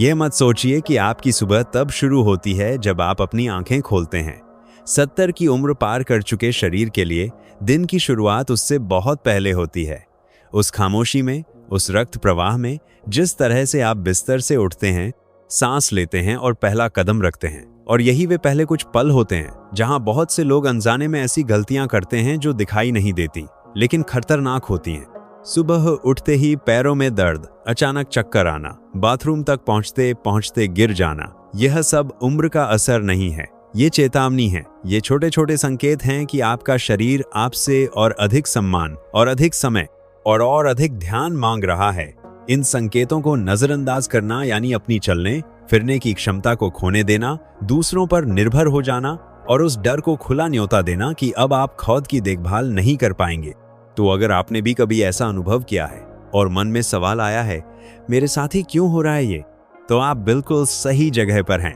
यह मत सोचिए कि आपकी सुबह तब शुरू होती है जब आप अपनी आंखें खोलते हैं। 70 की उम्र पार कर चुके शरीर के लिए दिन की शुरुआत उससे बहुत पहले होती है। उस खामोशी में, उस रक्त प्रवाह में, जिस तरह से आप बिस्तर से उठते हैं, सांस लेते हैं और पहला कदम रखते हैं। और यही वे पहले कुछ पल होते हैं जहां बहुत से लोग अनजाने में ऐसी गलतियां करते हैं जो दिखाई नहीं देती लेकिन खतरनाक होती हैं। सुबह उठते ही पैरों में दर्द, अचानक चक्कर आना, बाथरूम तक पहुंचते पहुंचते गिर जाना, यह सब उम्र का असर नहीं है, ये चेतावनी है। ये छोटे छोटे संकेत हैं कि आपका शरीर आपसे और अधिक सम्मान और अधिक समय और अधिक ध्यान मांग रहा है। इन संकेतों को नजरअंदाज करना यानी अपनी चलने फिरने की क्षमता को खोने देना, दूसरों पर निर्भर हो जाना और उस डर को खुला न्योता देना कि अब आप खुद की देखभाल नहीं कर पाएंगे। तो अगर आपने भी कभी ऐसा अनुभव किया है और मन में सवाल आया है, मेरे साथ ही क्यों हो रहा है ये, तो आप बिल्कुल सही जगह पर हैं।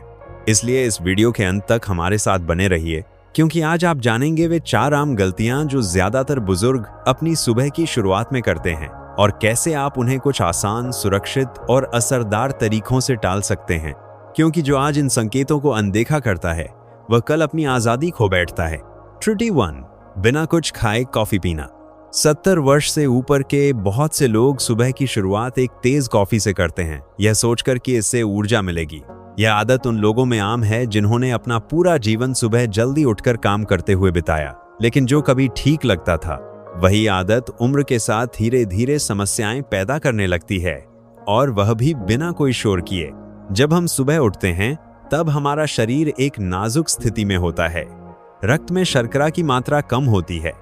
इसलिए इस वीडियो के अंत तक हमारे साथ बने रहिए, क्योंकि आज आप जानेंगे वे 4 आम गलतियां जो ज्यादातर बुजुर्ग अपनी सुबह की शुरुआत में करते हैं और कैसे आप उन्हें कुछ आसान, सुरक्षित और असरदार तरीकों से टाल सकते हैं। क्योंकि जो आज इन संकेतों को अनदेखा करता है वह कल अपनी आजादी खो बैठता है। त्रुटि 1, बिना कुछ खाए कॉफी पीना। 70 वर्ष से ऊपर के बहुत से लोग सुबह की शुरुआत एक तेज कॉफी से करते हैं, यह सोचकर कि इससे ऊर्जा मिलेगी। यह आदत उन लोगों में आम है जिन्होंने अपना पूरा जीवन सुबह जल्दी उठकर काम करते हुए बिताया, लेकिन जो कभी ठीक लगता था वही आदत उम्र के साथ धीरे धीरे समस्याएं पैदा करने लगती है, और वह भी बिना कोई शोर किए। जब हम सुबह उठते हैं तब हमारा शरीर एक नाजुक स्थिति में होता है। रक्त में शर्करा की मात्रा कम होती है,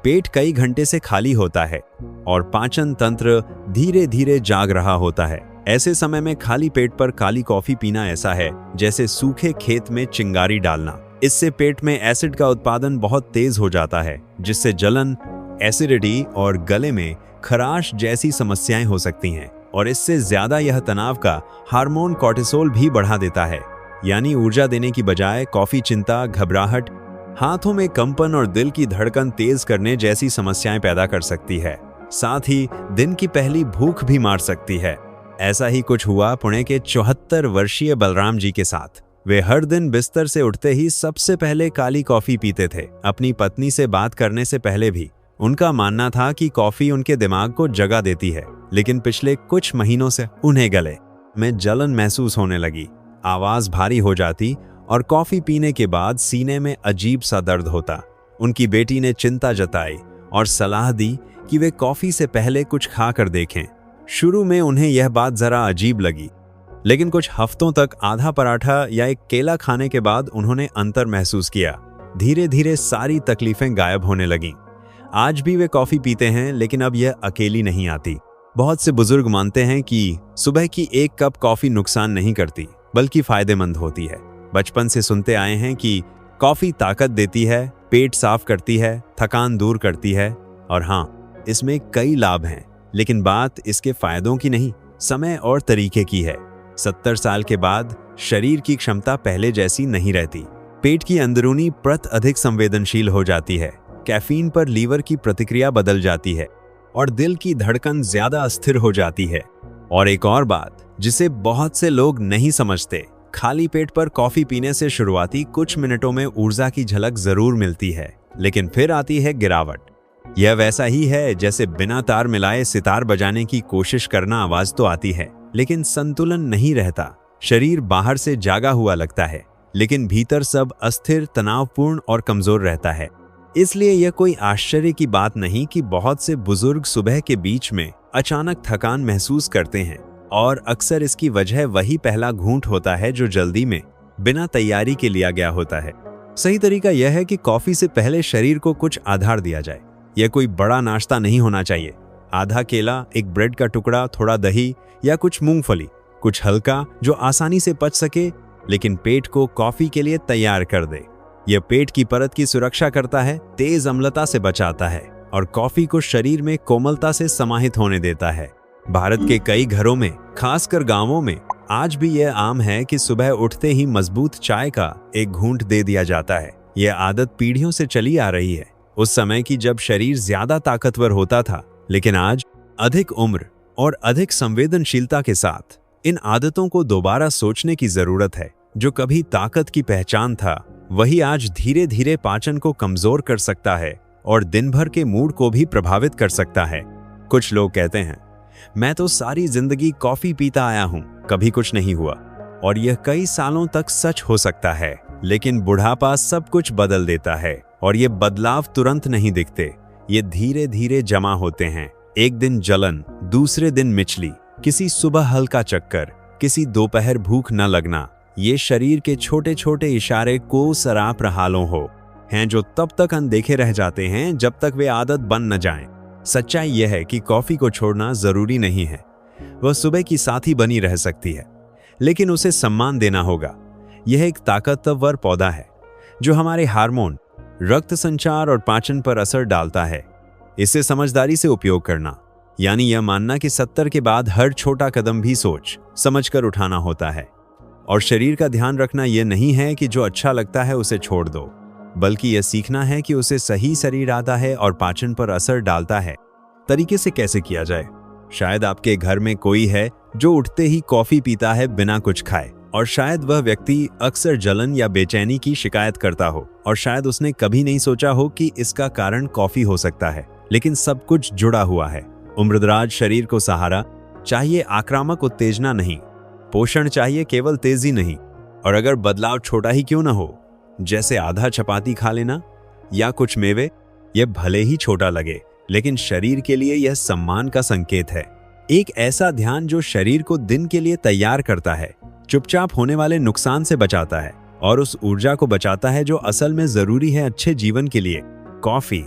पेट कई घंटे से खाली होता है और पाचन तंत्र धीरे धीरे जाग रहा होता है। ऐसे समय में खाली पेट पर काली कॉफी पीना ऐसा है जैसे सूखे खेत में चिंगारी डालना। इससे पेट में एसिड का उत्पादन बहुत तेज हो जाता है, जिससे जलन, एसिडिटी और गले में खराश जैसी समस्याएं हो सकती हैं। और इससे ज्यादा यह तनाव का हार्मोन कोर्टिसोल भी बढ़ा देता है, यानी ऊर्जा देने की बजाय कॉफी चिंता, घबराहट, हाथों में कंपन और दिल की धड़कन तेज करने जैसी समस्याएं पैदा कर सकती है। साथ ही दिन की पहली भूख भी मार सकती है। ऐसा ही कुछ हुआ पुणे के 74 वर्षीय बलराम जी के साथ। वे हर दिन बिस्तर से उठते ही सबसे पहले काली कॉफी पीते थे, अपनी पत्नी से बात करने से पहले भी। उनका मानना था कि कॉफी उनके दिमाग को जगा देती है, लेकिन पिछले कुछ महीनों से उन्हें गले में जलन महसूस होने लगी, आवाज भारी हो जाती और कॉफी पीने के बाद सीने में अजीब सा दर्द होता। उनकी बेटी ने चिंता जताई और सलाह दी कि वे कॉफी से पहले कुछ खा कर देखें। शुरू में उन्हें यह बात जरा अजीब लगी, लेकिन कुछ हफ्तों तक आधा पराठा या एक केला खाने के बाद उन्होंने अंतर महसूस किया। धीरे धीरे सारी तकलीफें गायब होने लगीं। आज भी वे कॉफी पीते हैं, लेकिन अब यह अकेली नहीं आती। बहुत से बुजुर्ग मानते हैं कि सुबह की एक कप कॉफी नुकसान नहीं करती, बल्कि फायदेमंद होती है। बचपन से सुनते आए हैं कि कॉफी ताकत देती है, पेट साफ करती है, थकान दूर करती है, और हाँ, इसमें कई लाभ हैं। लेकिन बात इसके फायदों की नहीं, समय और तरीके की है। 70 साल के बाद शरीर की क्षमता पहले जैसी नहीं रहती। पेट की अंदरूनी परत अधिक संवेदनशील हो जाती है, कैफीन पर लीवर की प्रतिक्रिया बदल जाती है और दिल की धड़कन ज्यादा अस्थिर हो जाती है। और एक और बात जिसे बहुत से लोग नहीं समझते, खाली पेट पर कॉफी पीने से शुरुआती कुछ मिनटों में ऊर्जा की झलक जरूर मिलती है, लेकिन फिर आती है गिरावट। यह वैसा ही है जैसे बिना तार मिलाए सितार बजाने की कोशिश करना। आवाज तो आती है, लेकिन संतुलन नहीं रहता। शरीर बाहर से जागा हुआ लगता है, लेकिन भीतर सब अस्थिर, तनावपूर्ण और कमजोर रहता है। इसलिए यह कोई आश्चर्य की बात नहीं कि बहुत से बुजुर्ग सुबह के बीच में अचानक थकान महसूस करते हैं, और अक्सर इसकी वजह वही पहला घूंट होता है जो जल्दी में बिना तैयारी के लिया गया होता है। सही तरीका यह है कि कॉफी से पहले शरीर को कुछ आधार दिया जाए। यह कोई बड़ा नाश्ता नहीं होना चाहिए। आधा केला, एक ब्रेड का टुकड़ा, थोड़ा दही या कुछ मूंगफली, कुछ हल्का जो आसानी से पच सके लेकिन पेट को कॉफी के लिए तैयार कर दे। यह पेट की परत की सुरक्षा करता है, तेज अम्लता से बचाता है और कॉफी को शरीर में कोमलता से समाहित होने देता है। भारत के कई घरों में, खासकर गांवों में, आज भी यह आम है कि सुबह उठते ही मजबूत चाय का एक घूंट दे दिया जाता है। यह आदत पीढ़ियों से चली आ रही है, उस समय की जब शरीर ज्यादा ताकतवर होता था। लेकिन आज अधिक उम्र और अधिक संवेदनशीलता के साथ इन आदतों को दोबारा सोचने की जरूरत है। जो कभी ताकत की पहचान था, वही आज धीरे धीरे पाचन को कमजोर कर सकता है और दिन भर के मूड को भी प्रभावित कर सकता है। कुछ लोग कहते हैं, मैं तो सारी जिंदगी कॉफी पीता आया हूं, कभी कुछ नहीं हुआ। और यह कई सालों तक सच हो सकता है, लेकिन बुढ़ापा सब कुछ बदल देता है और ये बदलाव तुरंत नहीं दिखते। ये धीरे धीरे जमा होते हैं। एक दिन जलन, दूसरे दिन मिचली, किसी सुबह हल्का चक्कर, किसी दोपहर भूख न लगना। ये शरीर के छोटे छोटे इशारे को सराप रहालों हो हैं जो तब तक अनदेखे रह जाते हैं जब तक वे आदत बन न जाएं। सच्चाई यह है कि कॉफी को छोड़ना जरूरी नहीं है। वह सुबह की साथी बनी रह सकती है, लेकिन उसे सम्मान देना होगा। यह एक ताकतवर पौधा है जो हमारे हार्मोन, रक्त संचार और पाचन पर असर डालता है। इसे समझदारी से उपयोग करना, यानी यह मानना कि 70 के बाद हर छोटा कदम भी सोच समझकर उठाना होता है। और शरीर का ध्यान रखना यह नहीं है कि जो अच्छा लगता है उसे छोड़ दो, बल्कि यह सीखना है कि उसे सही शरीर आता है और पाचन पर असर डालता है। तरीके से कैसे किया जाए? शायद आपके घर में कोई है जो उठते ही कॉफी पीता है बिना कुछ खाए, और शायद वह व्यक्ति अक्सर जलन या बेचैनी की शिकायत करता हो, और शायद उसने कभी नहीं सोचा हो कि इसका कारण कॉफी हो सकता है। लेकिन सब कुछ जुड़ा हुआ है। उम्रदराज शरीर को सहारा चाहिए, आक्रामक उत्तेजना नहीं। पोषण चाहिए, केवल तेजी नहीं। और अगर बदलाव छोटा ही क्यों न हो, जैसे आधा चपाती खा लेना या कुछ मेवे, यह भले ही छोटा लगे, लेकिन शरीर के लिए यह सम्मान का संकेत है। एक ऐसा ध्यान जो शरीर को दिन के लिए तैयार करता है, चुपचाप होने वाले नुकसान से बचाता है और उस ऊर्जा को बचाता है जो असल में जरूरी है अच्छे जीवन के लिए। कॉफी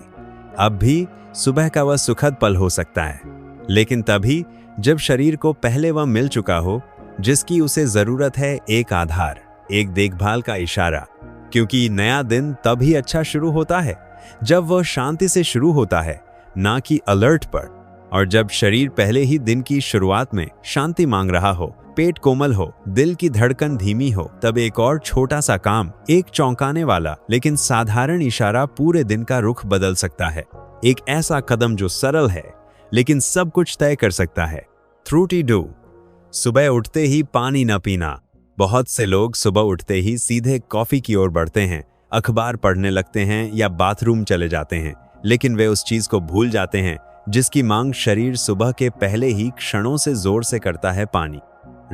अब भी सुबह का वह सुखद पल हो सकता है, लेकिन तभी जब शरीर को पहले वह मिल चुका हो जिसकी उसे जरूरत है, एक आधार, एक देखभाल का इशारा। क्योंकि नया दिन तभी अच्छा शुरू होता है जब वह शांति से शुरू होता है, ना कि अलर्ट पर। और जब शरीर पहले ही दिन की शुरुआत में शांति मांग रहा हो, पेट कोमल हो, दिल की धड़कन धीमी हो, तब एक और छोटा सा काम, एक चौंकाने वाला लेकिन साधारण इशारा पूरे दिन का रुख बदल सकता है। एक ऐसा कदम जो सरल है लेकिन सब कुछ तय कर सकता है। थ्रूटी डू, सुबह उठते ही पानी न पीना। बहुत से लोग सुबह उठते ही सीधे कॉफी की ओर बढ़ते हैं, अखबार पढ़ने लगते हैं या बाथरूम चले जाते हैं, लेकिन वे उस चीज को भूल जाते हैं जिसकी मांग शरीर सुबह के पहले ही क्षणों से जोर से करता है, पानी।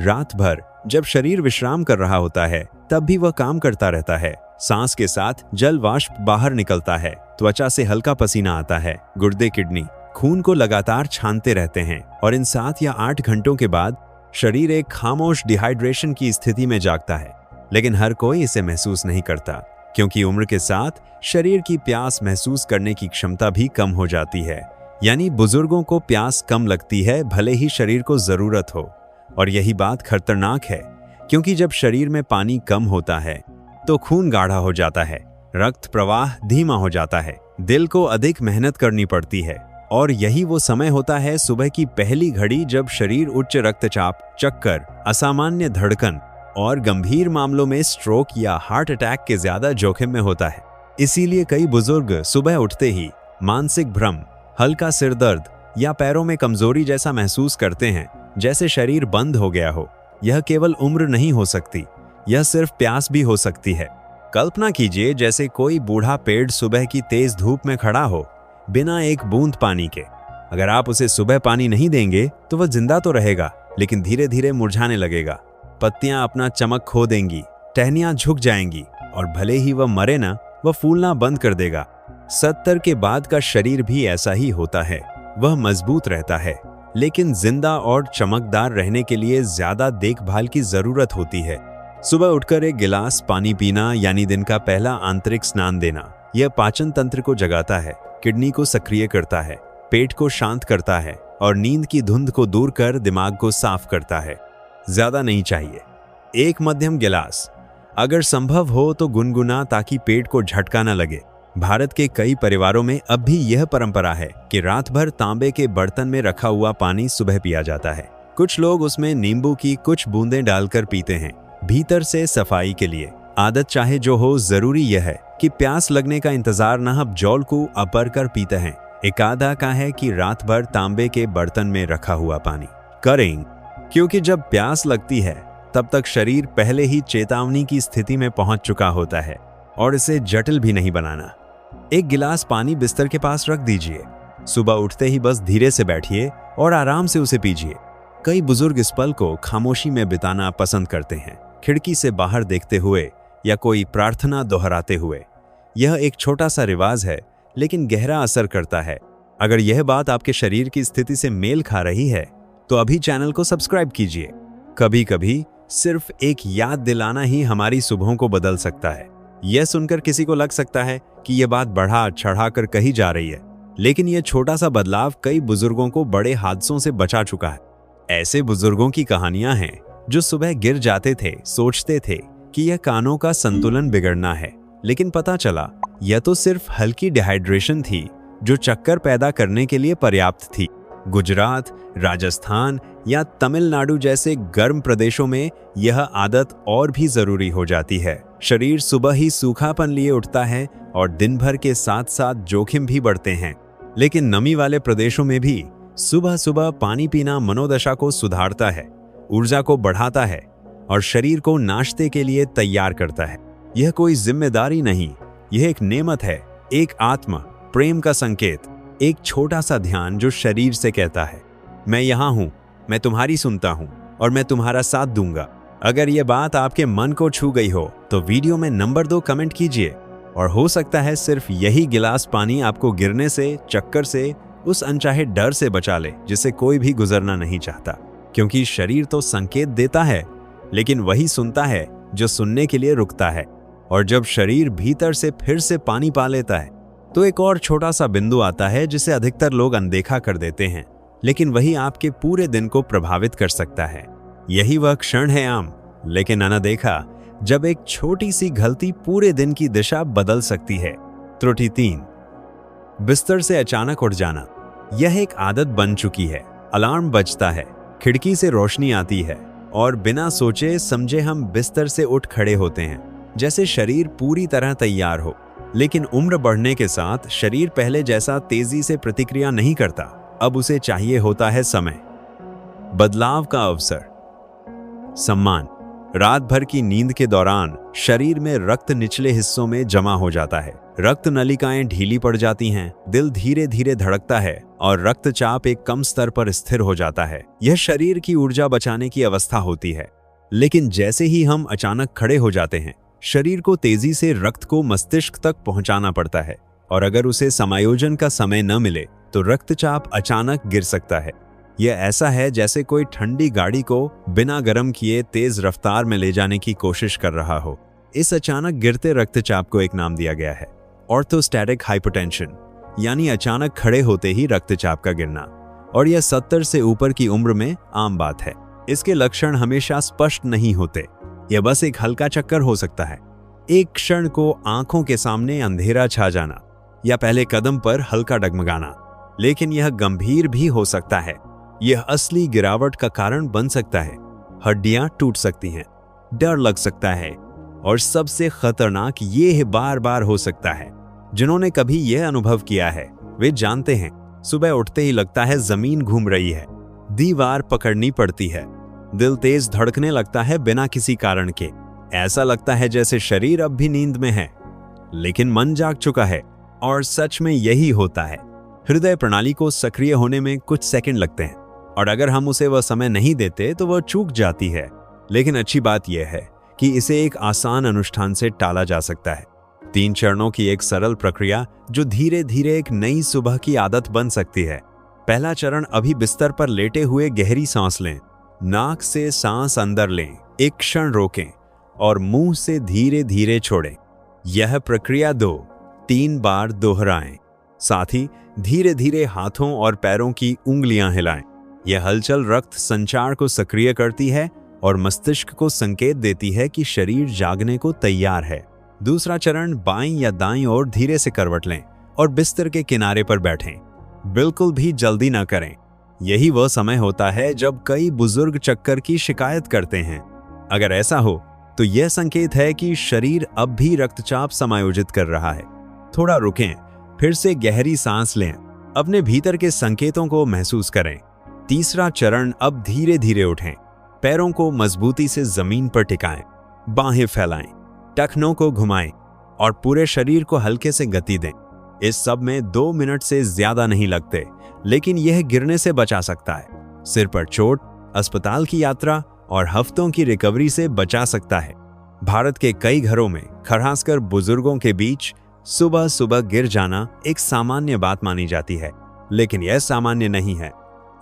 रात भर जब शरीर विश्राम कर रहा होता है, तब भी वह काम करता रहता है। सांस के साथ जल वाष्प बाहर निकलता है, त्वचा से हल्का पसीना आता है, गुर्दे, किडनी खून को लगातार छानते रहते हैं, और इन 7 या 8 घंटों के बाद शरीर एक खामोश डिहाइड्रेशन की स्थिति में जागता है। लेकिन हर कोई इसे महसूस नहीं करता, क्योंकि उम्र के साथ शरीर की प्यास महसूस करने की क्षमता भी कम हो जाती है। यानी बुजुर्गों को प्यास कम लगती है, भले ही शरीर को जरूरत हो। और यही बात खतरनाक है, क्योंकि जब शरीर में पानी कम होता है तो खून गाढ़ा हो जाता है, रक्त प्रवाह धीमा हो जाता है, दिल को अधिक मेहनत करनी पड़ती है। और यही वो समय होता है, सुबह की पहली घड़ी, जब शरीर उच्च रक्तचाप, चक्कर, असामान्य धड़कन और गंभीर मामलों में स्ट्रोक या हार्ट अटैक के ज्यादा जोखिम में होता है। इसीलिए कई बुजुर्ग सुबह उठते ही मानसिक भ्रम, हल्का सिर दर्द या पैरों में कमजोरी जैसा महसूस करते हैं, जैसे शरीर बंद हो गया हो। यह केवल उम्र नहीं हो सकती, यह सिर्फ प्यास भी हो सकती है। कल्पना कीजिए जैसे कोई बूढ़ा पेड़ सुबह की तेज धूप में खड़ा हो, बिना एक बूंद पानी के। अगर आप उसे सुबह पानी नहीं देंगे तो वह जिंदा तो रहेगा, लेकिन धीरे धीरे मुरझाने लगेगा। पत्तियां अपना चमक खो देंगी, टहनियां झुक जाएंगी, और भले ही वह मरे ना, वह फूलना बंद कर देगा। 70 के बाद का शरीर भी ऐसा ही होता है। वह मजबूत रहता है, लेकिन जिंदा और चमकदार रहने के लिए ज्यादा देखभाल की जरूरत होती है। सुबह उठकर एक गिलास पानी पीना, यानी दिन का पहला आंतरिक स्नान देना, यह पाचन तंत्र को जगाता है, किडनी को सक्रिय करता है, पेट को शांत करता है और नींद की धुंध को दूर कर दिमाग को साफ करता है। ज्यादा नहीं चाहिए, एक मध्यम गिलास, अगर संभव हो तो गुनगुना, ताकि पेट को झटका न लगे। भारत के कई परिवारों में अब भी यह परंपरा है कि रात भर तांबे के बर्तन में रखा हुआ पानी सुबह पिया जाता है। कुछ लोग उसमें नींबू की कुछ बूंदें डालकर पीते हैं, भीतर से सफाई के लिए। आदत चाहे जो हो, जरूरी यह है कि प्यास लगने का इंतजार न हो, जौल को अपर कर पीते हैं। एक आधा का है कि रात भर तांबे के बर्तन में रखा हुआ पानी। करें क्योंकि जब प्यास लगती है तब तक शरीर पहले ही चेतावनी की स्थिति में पहुंच चुका होता है और इसे जटिल भी नहीं बनाना। एक गिलास पानी बिस्तर के पास रख दीजिए। सुबह उठते ही बस धीरे से बैठिए और आराम से उसे पीजिए। कई बुजुर्ग इस पल को खामोशी में बिताना पसंद करते हैं, खिड़की से बाहर देखते हुए या कोई प्रार्थना दोहराते हुए। यह एक छोटा सा रिवाज है, लेकिन गहरा असर करता है। अगर यह बात आपके शरीर की स्थिति से मेल खा रही है तो अभी चैनल को सब्सक्राइब कीजिए। कभी कभी सिर्फ एक याद दिलाना ही हमारी सुबहों को बदल सकता है। यह सुनकर किसी को लग सकता है कि यह बात बढ़ा चढ़ा कर कही जा रही है, लेकिन यह छोटा सा बदलाव कई बुजुर्गों को बड़े हादसों से बचा चुका है। ऐसे बुजुर्गों की कहानियां हैं जो सुबह गिर जाते थे, सोचते थे कि यह कानों का संतुलन बिगड़ना है, लेकिन पता चला यह तो सिर्फ हल्की डिहाइड्रेशन थी जो चक्कर पैदा करने के लिए पर्याप्त थी। गुजरात, राजस्थान या तमिलनाडु जैसे गर्म प्रदेशों में यह आदत और भी जरूरी हो जाती है। शरीर सुबह ही सूखापन लिए उठता है और दिन भर के साथ साथ जोखिम भी बढ़ते हैं। लेकिन नमी वाले प्रदेशों में भी सुबह सुबह पानी पीना मनोदशा को सुधारता है, ऊर्जा को बढ़ाता है और शरीर को नाश्ते के लिए तैयार करता है। यह कोई जिम्मेदारी नहीं, यह एक नेमत है, एक आत्मा प्रेम का संकेत, एक छोटा सा ध्यान जो शरीर से कहता है, मैं यहाँ हूँ, मैं तुम्हारी सुनता हूँ और मैं तुम्हारा साथ दूंगा। अगर यह बात आपके मन को छू गई हो तो वीडियो में नंबर 2 कमेंट कीजिए। और हो सकता है सिर्फ यही गिलास पानी आपको गिरने से, चक्कर से, उस अनचाहे डर से बचा ले जिसे कोई भी गुजरना नहीं चाहता। क्योंकि शरीर तो संकेत देता है, लेकिन वही सुनता है जो सुनने के लिए रुकता है। और जब शरीर भीतर से फिर से पानी पा लेता है तो एक और छोटा सा बिंदु आता है जिसे अधिकतर लोग अनदेखा कर देते हैं, लेकिन वही आपके पूरे दिन को प्रभावित कर सकता है। यही वह क्षण है आम लेकिन अनदेखा, जब एक छोटी सी गलती पूरे दिन की दिशा बदल सकती है। त्रुटि 3, बिस्तर से अचानक उठ जाना। यह एक आदत बन चुकी है। अलार्म बजता है, खिड़की से रोशनी आती है और बिना सोचे समझे हम बिस्तर से उठ खड़े होते हैं, जैसे शरीर पूरी तरह तैयार हो। लेकिन उम्र बढ़ने के साथ शरीर पहले जैसा तेजी से प्रतिक्रिया नहीं करता। अब उसे चाहिए होता है समय, बदलाव का अवसर, सम्मान। रात भर की नींद के दौरान शरीर में रक्त निचले हिस्सों में जमा हो जाता है, रक्त नलिकाएं ढीली पड़ जाती हैं, दिल धीरे धीरे धड़कता है और रक्तचाप एक कम स्तर पर स्थिर हो जाता है। यह शरीर की ऊर्जा बचाने की अवस्था होती है। लेकिन जैसे ही हम अचानक खड़े हो जाते हैं, शरीर को तेजी से रक्त को मस्तिष्क तक पहुंचाना पड़ता है और अगर उसे समायोजन का समय न मिले तो रक्तचाप अचानक गिर सकता है। यह ऐसा है जैसे कोई ठंडी गाड़ी को बिना गर्म किए तेज रफ्तार में ले जाने की कोशिश कर रहा हो। इस अचानक गिरते रक्तचाप को एक नाम दिया गया है, ऑर्थोस्टैटिक हाइपरटेंशन, यानी अचानक खड़े होते ही रक्तचाप का गिरना। और यह 70 से ऊपर की उम्र में आम बात है। इसके लक्षण हमेशा स्पष्ट नहीं होते, यह बस एक हल्का चक्कर हो सकता है, एक क्षण को आंखों के सामने अंधेरा छा जाना या पहले कदम पर हल्का डगमगाना। लेकिन यह गंभीर भी हो सकता है, यह असली गिरावट का कारण बन सकता है। हड्डियां टूट सकती हैं, डर लग सकता है और सबसे खतरनाक ये बार बार हो सकता है। जिन्होंने कभी यह अनुभव किया है वे जानते हैं, सुबह उठते ही लगता है जमीन घूम रही है, दीवार पकड़नी पड़ती है, दिल तेज धड़कने लगता है बिना किसी कारण के। ऐसा लगता है जैसे शरीर अब भी नींद में है लेकिन मन जाग चुका है। और सच में यही होता है। हृदय प्रणाली को सक्रिय होने में कुछ सेकंड लगते हैं और अगर हम उसे वह समय नहीं देते तो वह चूक जाती है। लेकिन अच्छी बात यह है कि इसे एक आसान अनुष्ठान से टाला जा सकता है। 3 चरणों की एक सरल प्रक्रिया जो धीरे धीरे एक नई सुबह की आदत बन सकती है। पहला चरण, अभी बिस्तर पर लेटे हुए गहरी सांस लें। नाक से सांस अंदर लें, एक क्षण रोकें और मुंह से धीरे धीरे छोड़ें। यह प्रक्रिया 2-3 बार दोहराएं। साथ ही धीरे धीरे हाथों और पैरों की उंगलियां हिलाएं। यह हलचल रक्त संचार को सक्रिय करती है और मस्तिष्क को संकेत देती है कि शरीर जागने को तैयार है। दूसरा चरण, बाईं या दाईं ओर धीरे से करवट लें और बिस्तर के किनारे पर बैठें। बिल्कुल भी जल्दी ना करें। यही वह समय होता है जब कई बुजुर्ग चक्कर की शिकायत करते हैं। अगर ऐसा हो तो यह संकेत है कि शरीर अब भी रक्तचाप समायोजित कर रहा है। थोड़ा रुकें, फिर से गहरी सांस लें, अपने भीतर के संकेतों को महसूस करें। तीसरा चरण, अब धीरे धीरे उठें। पैरों को मजबूती से जमीन पर टिकाएं, बाहें फैलाएं, टखनों को घुमाएं और पूरे शरीर को हल्के से गति दें। इस सब में 2 मिनट से ज्यादा नहीं लगते, लेकिन यह गिरने से बचा सकता है, सिर पर चोट, अस्पताल की यात्रा और हफ्तों की रिकवरी से बचा सकता है। भारत के कई घरों में, खासकर बुजुर्गों के बीच, सुबह सुबह गिर जाना एक सामान्य बात मानी जाती है, लेकिन यह सामान्य नहीं है।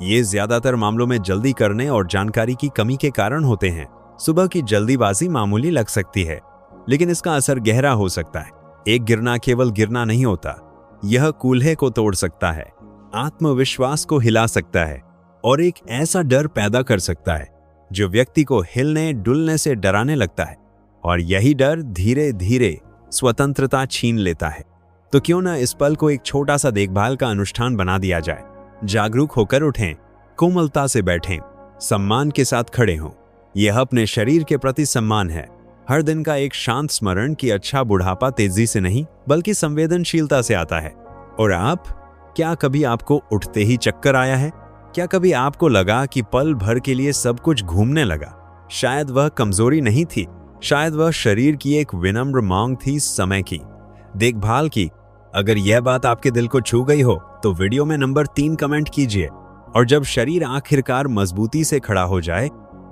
ये ज्यादातर मामलों में जल्दी करने और जानकारी की कमी के कारण होते हैं। सुबह की जल्दीबाजी मामूली लग सकती है, लेकिन इसका असर गहरा हो सकता है। एक गिरना केवल गिरना नहीं होता, यह कूल्हे को तोड़ सकता है, आत्मविश्वास को हिला सकता है और एक ऐसा डर पैदा कर सकता है जो व्यक्ति को हिलने डुलने से डराने लगता है, और यही डर धीरे धीरे स्वतंत्रता छीन लेता है। तो क्यों न इस पल को एक छोटा सा देखभाल का अनुष्ठान बना दिया जाए। जागरूक होकर उठें, कोमलता से बैठें, सम्मान के साथ खड़े हों। यह अपने शरीर के प्रति सम्मान है। हर दिन का एक शांत स्मरण कि अच्छा बुढ़ापा तेजी से नहीं बल्कि संवेदनशीलता से आता है। और आप, क्या कभी आपको उठते ही चक्कर आया है? क्या कभी आपको लगा कि पल भर के लिए सब कुछ घूमने लगा? शायद वह कमजोरी नहीं थी, शायद वह शरीर की एक विनम्र मांग थी, समय की, देखभाल की। अगर यह बात आपके दिल को छू गई हो तो वीडियो में नंबर 3 कमेंट कीजिए। और जब शरीर आखिरकार मजबूती से खड़ा हो जाए,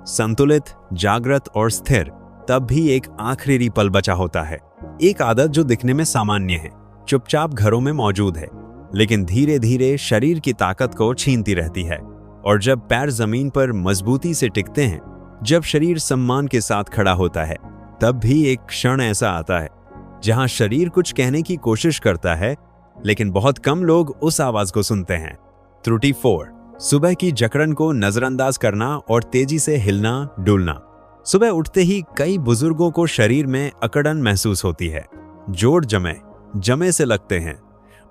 संतुलित, जागृत और स्थिर, तब भी एक आखिरी पल बचा होता है। एक आदत जो दिखने में सामान्य है, चुपचाप घरों में मौजूद है, लेकिन धीरे धीरे शरीर की ताकत को छीनती रहती है। और जब पैर जमीन पर मजबूती से टिकते हैं, जब शरीर सम्मान के साथ खड़ा होता है, तब भी एक क्षण ऐसा आता है जहां शरीर कुछ कहने की कोशिश करता है, लेकिन बहुत कम लोग उस आवाज को सुनते हैं। त्रुटि 4, सुबह की जकड़न को नजरअंदाज करना और तेजी से हिलना डुलना। सुबह उठते ही कई बुजुर्गों को शरीर में अकड़न महसूस होती है। जोड़ जमे से लगते हैं,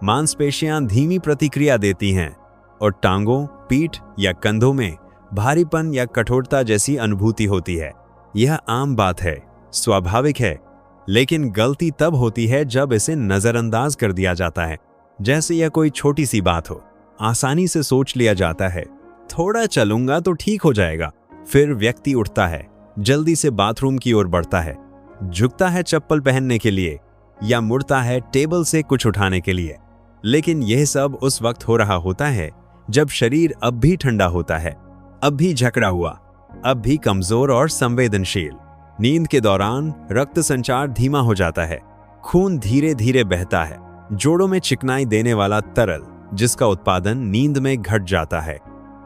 मांसपेशियां धीमी प्रतिक्रिया देती हैं और टांगों, पीठ या कंधों में भारीपन या कठोरता जैसी अनुभूति होती है। यह आम बात है, स्वाभाविक है, लेकिन गलती तब होती है जब इसे नजरअंदाज कर दिया जाता है, जैसे यह कोई छोटी सी बात हो। आसानी से सोच लिया जाता है, थोड़ा चलूंगा तो ठीक हो जाएगा। फिर व्यक्ति उठता है, जल्दी से बाथरूम की ओर बढ़ता है, झुकता है चप्पल पहनने के लिए या मुड़ता है टेबल से कुछ उठाने के लिए। लेकिन यह सब उस वक्त हो रहा होता है जब शरीर अब भी ठंडा होता है, अब भी झकड़ा हुआ, अब भी कमजोर और संवेदनशील। नींद के दौरान रक्त संचार धीमा हो जाता है, खून धीरे धीरे बहता है, जोड़ों में चिकनाई देने वाला तरल जिसका उत्पादन नींद में घट जाता है,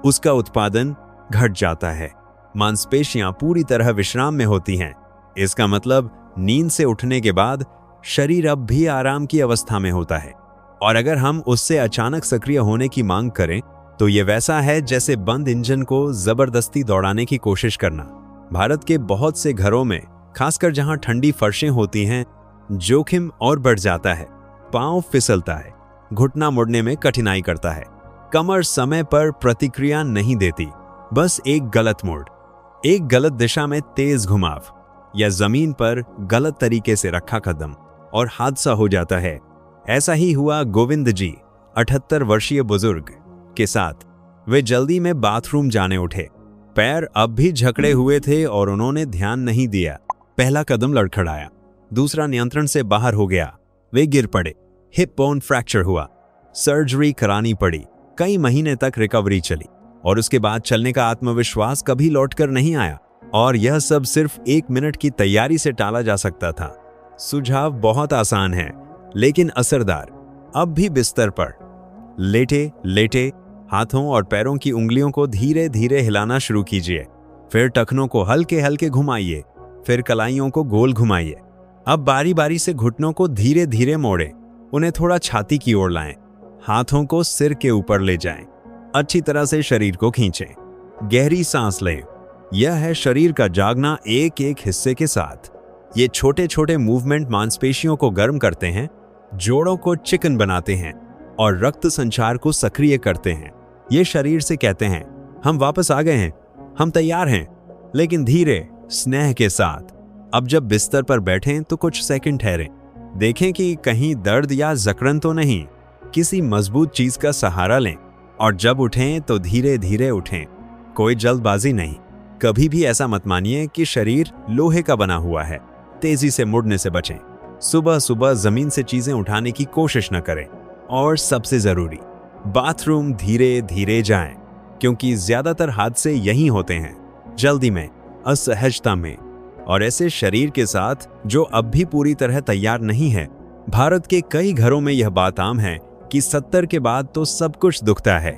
उसका उत्पादन घट जाता है। मांसपेशियां पूरी तरह विश्राम में होती हैं। इसका मतलब नींद से उठने के बाद शरीर अब भी आराम की अवस्था में होता है। और अगर हम उससे अचानक सक्रिय होने की मांग करें तो ये वैसा है जैसे बंद इंजन को जबरदस्ती दौड़ाने की कोशिश करना। भारत के बहुत से घरों में, खासकर जहां ठंडी फर्शें होती हैं, जोखिम और बढ़ जाता है। पांव फिसलता है, घुटना मुड़ने में कठिनाई करता है, कमर समय पर प्रतिक्रिया नहीं देती, बस एक गलत मोड़, एक गलत दिशा में तेज घुमाव या जमीन पर गलत तरीके से रखा कदम और हादसा हो जाता है। ऐसा ही हुआ गोविंद जी, 78 वर्षीय बुजुर्ग के साथ। वे जल्दी में बाथरूम जाने उठे, पैर अब भी झकड़े हुए थे और उन्होंने ध्यान नहीं दिया। पहला कदम लड़खड़ाया, दूसरा नियंत्रण से बाहर हो गया। वे गिर पड़े, हिप बोन फ्रैक्चर हुआ, सर्जरी करानी पड़ी, कई महीने तक रिकवरी चली और उसके बाद चलने का आत्मविश्वास कभी लौटकर नहीं आया। और यह सब सिर्फ 1 मिनट की तैयारी से टाला जा सकता था। सुझाव बहुत आसान है लेकिन असरदार। अब भी बिस्तर पर लेटे लेटे हाथों और पैरों की उंगलियों को धीरे धीरे हिलाना शुरू कीजिए। फिर टखनों को हल्के हल्के घुमाइए, फिर कलाइयों को गोल घुमाइए। अब बारी बारी से घुटनों को धीरे धीरे मोड़ें, उन्हें थोड़ा छाती की ओर लाएं, हाथों को सिर के ऊपर ले जाएं, अच्छी तरह से शरीर को खींचें, गहरी सांस लें। यह है शरीर का जागना एक एक हिस्से के साथ। ये छोटे छोटे मूवमेंट मांसपेशियों को गर्म करते हैं, जोड़ों को चिकन बनाते हैं और रक्त संचार को सक्रिय करते हैं। ये शरीर से कहते हैं, हम वापस आ गए हैं, हम तैयार हैं, लेकिन धीरे, स्नेह के साथ। अब जब बिस्तर पर बैठें तो कुछ सेकंड ठहरें, देखें कि कहीं दर्द या जकड़न तो नहीं। किसी मजबूत चीज का सहारा लें, और जब उठें तो धीरे धीरे उठें, कोई जल्दबाजी नहीं। कभी भी ऐसा मत मानिए कि शरीर लोहे का बना हुआ है। तेजी से मुड़ने से बचें। सुबह सुबह जमीन से चीजें उठाने की कोशिश न करें। और सबसे जरूरी, बाथरूम धीरे धीरे जाएं, क्योंकि ज्यादातर हादसे यहीं होते हैं, जल्दी में, असहजता में, और ऐसे शरीर के साथ जो अब भी पूरी तरह तैयार नहीं है। भारत के कई घरों में यह बात आम है कि 70 के बाद तो सब कुछ दुखता है,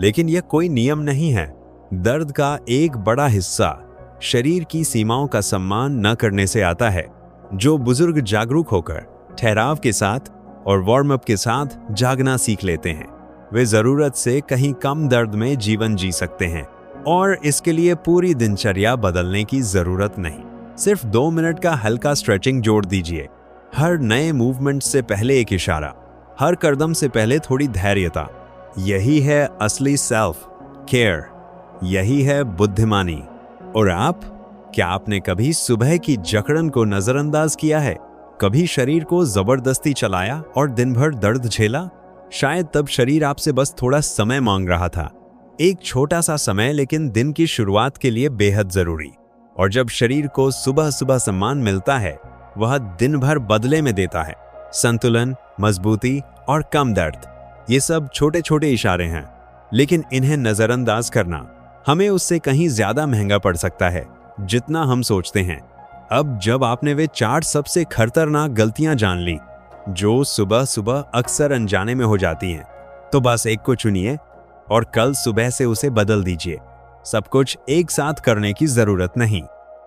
लेकिन यह कोई नियम नहीं है। दर्द का एक बड़ा हिस्सा शरीर की सीमाओं का सम्मान न करने से आता है। जो बुजुर्ग जागरूक होकर ठहराव के साथ और वार्म अप के साथ जागना सीख लेते हैं, वे जरूरत से कहीं कम दर्द में जीवन जी सकते हैं। और इसके लिए पूरी दिनचर्या बदलने की जरूरत नहीं। सिर्फ 2 मिनट का हल्का स्ट्रेचिंग जोड़ दीजिए। हर नए मूवमेंट से पहले एक इशारा, हर कदम से पहले थोड़ी धैर्यता। यही है असली सेल्फ केयर, यही है बुद्धिमानी। और आप, क्या आपने कभी सुबह की जकड़न को नजरअंदाज किया है? कभी शरीर को जबरदस्ती चलाया और दिन भर दर्द झेला? शायद तब शरीर आपसे बस थोड़ा समय मांग रहा था। एक छोटा सा समय, लेकिन दिन की शुरुआत के लिए बेहद जरूरी। और जब शरीर को सुबह सुबह सम्मान मिलता है, वह दिन भर बदले में देता है। संतुलन, मजबूती और कम दर्द, ये सब छोटे छोटे इशारे हैं, लेकिन इन्हें नजरअंदाज करना हमें उससे कहीं ज्यादा महंगा पड़ सकता है जितना हम सोचते हैं। अब जब आपने वे 4 सबसे खतरनाक गलतियां जान ली, जो सुबह सुबह अक्सर अनजाने में हो जाती हैं, तो बस एक को चुनिए और कल सुबह से उसे बदल दीजिए। सब कुछ एक साथ करने की जरूरत नहीं।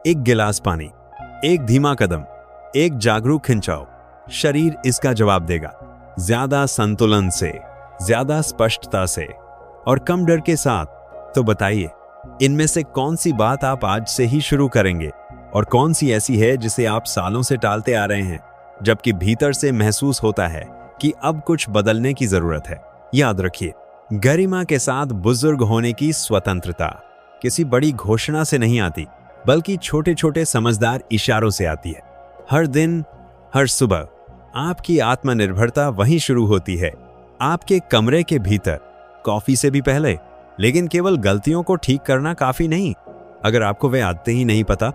एक गिलास पानी, एक धीमा कदम, एक जागरूक खिंचाव, शरीर इसका जवाब देगा। ज्यादा संतुलन से, ज्यादा स्पष्टता से और कम डर के साथ। तो बताइए, इनमें से कौन सी बात आप आज से ही शुरू करेंगे और कौन सी ऐसी है जिसे आप सालों से टालते आ रहे हैं, जबकि भीतर से महसूस होता है कि अब कुछ बदलने की जरूरत है। याद रखिए, गरिमा के साथ बुजुर्ग होने की स्वतंत्रता किसी बड़ी घोषणा से नहीं आती, बल्कि छोटे छोटे समझदार इशारों से आती है। हर दिन, हर सुबह आपकी आत्मनिर्भरता वहीं शुरू होती है, आपके कमरे के भीतर, कॉफी से भी पहले। लेकिन केवल गलतियों को ठीक करना काफी नहीं, अगर आपको वे आदतें ही नहीं पता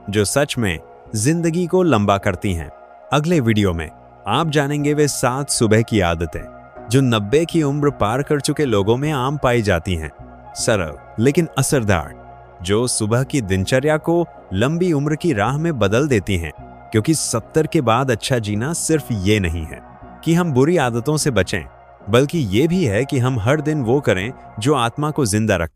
जो सच में जिंदगी को लंबा करती हैं। अगले वीडियो में आप जानेंगे वे 7 सुबह की आदतें जो 90 की उम्र पार कर चुके लोगों में आम पाई जाती हैं। सरल लेकिन असरदार, जो सुबह की दिनचर्या को लंबी उम्र की राह में बदल देती हैं। क्योंकि 70 के बाद अच्छा जीना सिर्फ ये नहीं है कि हम बुरी आदतों से बचें, बल्कि ये भी है कि हम हर दिन वो करें जो आत्मा को जिंदा रखे।